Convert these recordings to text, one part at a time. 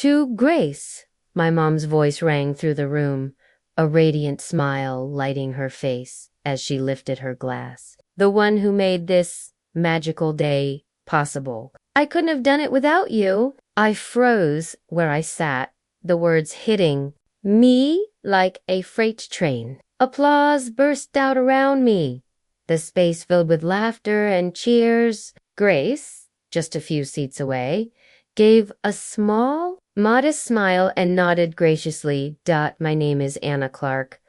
To Grace, my mom's voice rang through the room, a radiant smile lighting her face as she lifted her glass. The one who made this magical day possible. I couldn't have done it without you. I froze where I sat, the words hitting me like a freight train. Applause burst out around me, the space filled with laughter and cheers. Grace, just a few seats away, gave a small, modest smile and nodded graciously. My name is Anna Clark.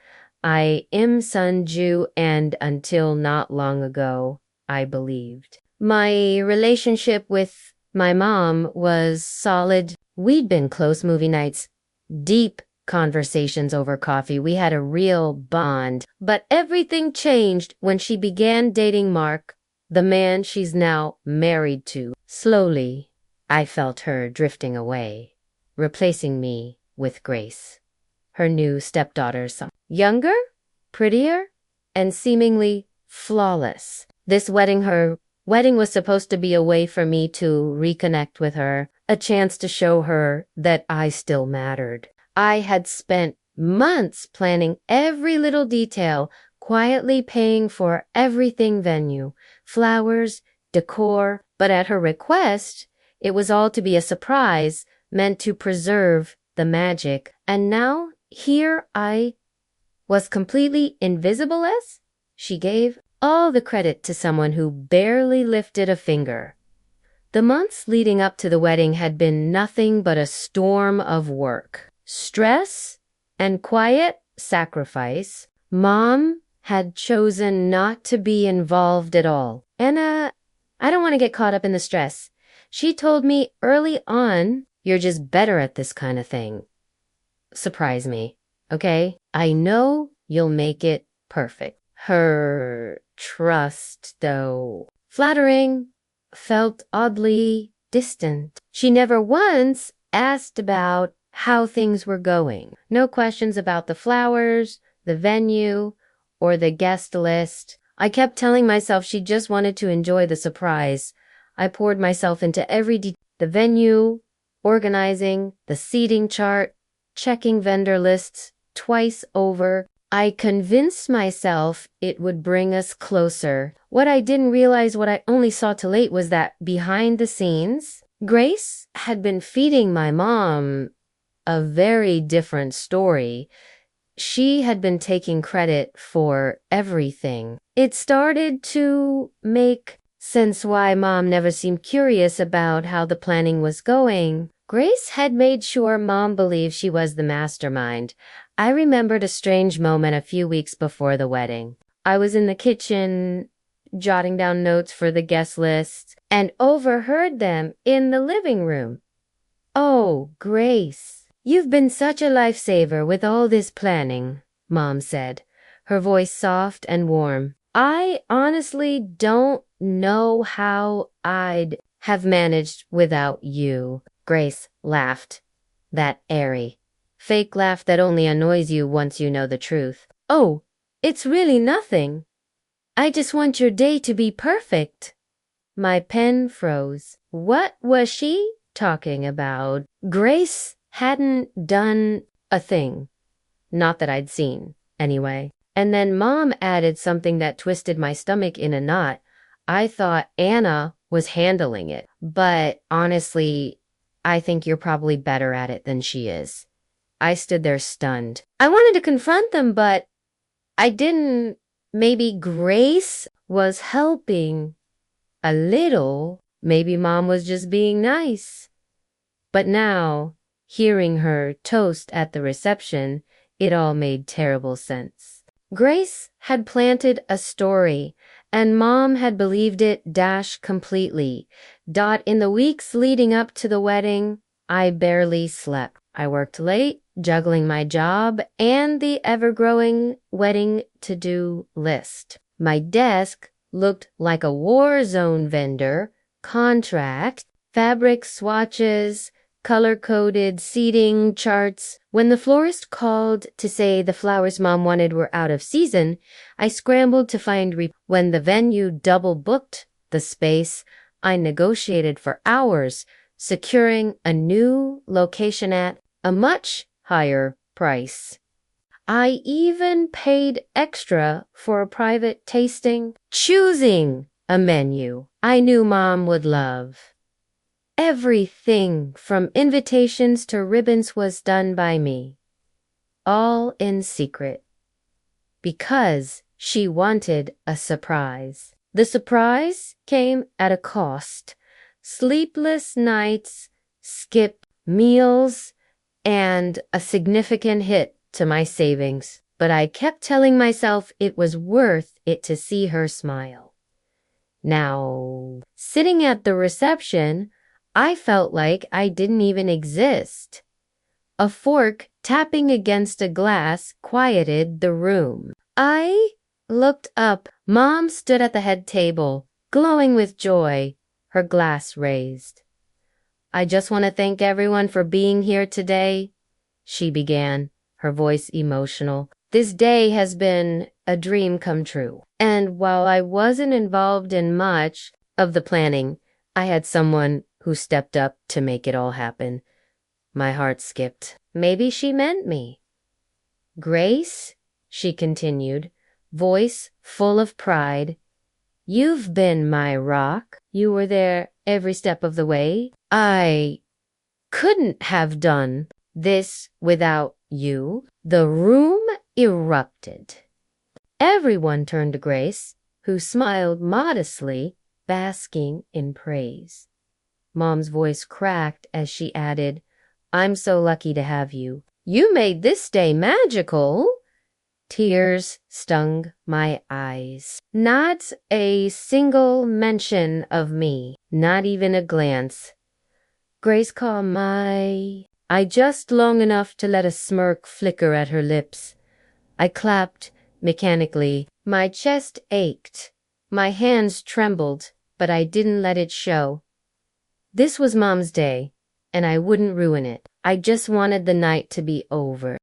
I am Sunju, and until not long ago, I believed. My relationship with my mom was solid. We'd been close movie nights, deep conversations over coffee. We had a real bond. But everything changed when she began dating Mark, the man she's now married to. Slowly, I felt her drifting away, replacing me with Grace, her new stepdaughter's son. Younger, prettier, and seemingly flawless. This wedding was supposed to be a way for me to reconnect with her, a chance to show her that I still mattered. I had spent months planning every little detail, quietly paying for everything: venue, flowers, decor, but at her request, it was all to be a surprise, meant to preserve the magic. And now, here I was, completely invisible as she gave all the credit to someone who barely lifted a finger. The months leading up to the wedding had been nothing but a storm of work, stress, and quiet sacrifice. Mom had chosen not to be involved at all. And I don't want to get caught up in the stress. She told me early on, "You're just better at this kind of thing. Surprise me, okay? I know you'll make it perfect." Her trust, though flattering, felt oddly distant. She never once asked about how things were going. No questions about the flowers, the venue, or the guest list. I kept telling myself she just wanted to enjoy the surprise. I poured myself into every detail: the venue, organizing, the seating chart, checking vendor lists twice over. I convinced myself it would bring us closer. What I didn't realize, what I only saw too late, was that behind the scenes, Grace had been feeding my mom a very different story. She had been taking credit for everything. It started to make sense why Mom never seemed curious about how the planning was going. Grace had made sure Mom believed she was the mastermind. I remembered a strange moment a few weeks before the wedding. I was in the kitchen, jotting down notes for the guest list, and overheard them in the living room. "Oh, Grace, you've been such a lifesaver with all this planning," Mom said, her voice soft and warm. "I honestly don't know how I'd have managed without you." Grace laughed, that airy, fake laugh that only annoys you once you know the truth. "Oh, it's really nothing. I just want your day to be perfect." My pen froze. What was she talking about? Grace hadn't done a thing. Not that I'd seen, anyway. And then Mom added something that twisted my stomach in a knot. I thought Anna was handling it, but honestly, I think you're probably better at it than she is. I stood there stunned. I wanted to confront them, but I didn't. Maybe Grace was helping a little. Maybe Mom was just being nice. But now, hearing her toast at the reception, it all made terrible sense. Grace had planted a story, and Mom had believed it completely. In the weeks leading up to the wedding, I barely slept. I worked late, juggling my job and the ever-growing wedding to-do list. My desk looked like a war zone vendor: contract, fabric swatches, color-coded seating charts. When the florist called to say the flowers Mom wanted were out of season, I scrambled to find when the venue double-booked the space, I negotiated for hours, securing a new location at a much higher price. I even paid extra for a private tasting, choosing a menu I knew Mom would love. Everything from invitations to ribbons was done by me, all in secret, because she wanted a surprise. The surprise came at a cost. Sleepless nights, skipped meals, and a significant hit to my savings. But I kept telling myself it was worth it to see her smile. Now, sitting at the reception, I felt like I didn't even exist. A fork tapping against a glass quieted the room. I looked up. Mom stood at the head table, glowing with joy, her glass raised. I just want to thank everyone for being here today, she began, her voice emotional. This day has been a dream come true. And while I wasn't involved in much of the planning, I had someone who stepped up to make it all happen. My heart skipped. Maybe she meant me. Grace, she continued, voice full of pride, you've been my rock. You were there every step of the way. I couldn't have done this without you. The room erupted. Everyone turned to Grace, who smiled modestly, basking in praise. Mom's voice cracked as she added, I'm so lucky to have you. You made this day magical. Tears stung my eyes. Not a single mention of me, not even a glance. Grace called I just long enough to let a smirk flicker at her lips. I clapped mechanically. My chest ached. My hands trembled, but I didn't let it show. This was Mom's day, and I wouldn't ruin it. I just wanted the night to be over.